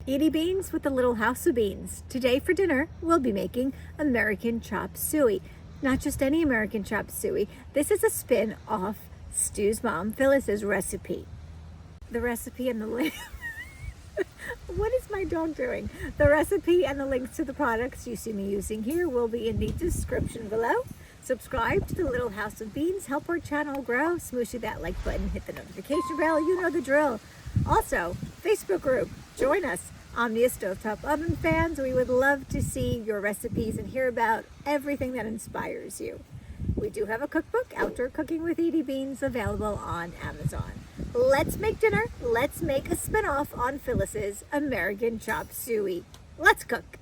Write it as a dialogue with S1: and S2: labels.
S1: Edie beans with a little house of beans. Today for dinner, we'll be making American chop suey. Not just any American chop suey. This is a spin off Stu's mom, Phyllis's recipe. The recipe and the link. What is my dog doing? The recipe and the links to the products you see me using here will be in the description below. Subscribe to the Little House of Beans. Help our channel grow. Smooshy that like button. Hit the notification bell. You know the drill. Also, Facebook group. Join us. Omnia Stovetop Oven fans. We would love to see your recipes and hear about everything that inspires you. We do have a cookbook, Outdoor Cooking with Edie Beans, available on Amazon. Let's make dinner. Let's make a spinoff on Phyllis's American Chop Suey. Let's cook.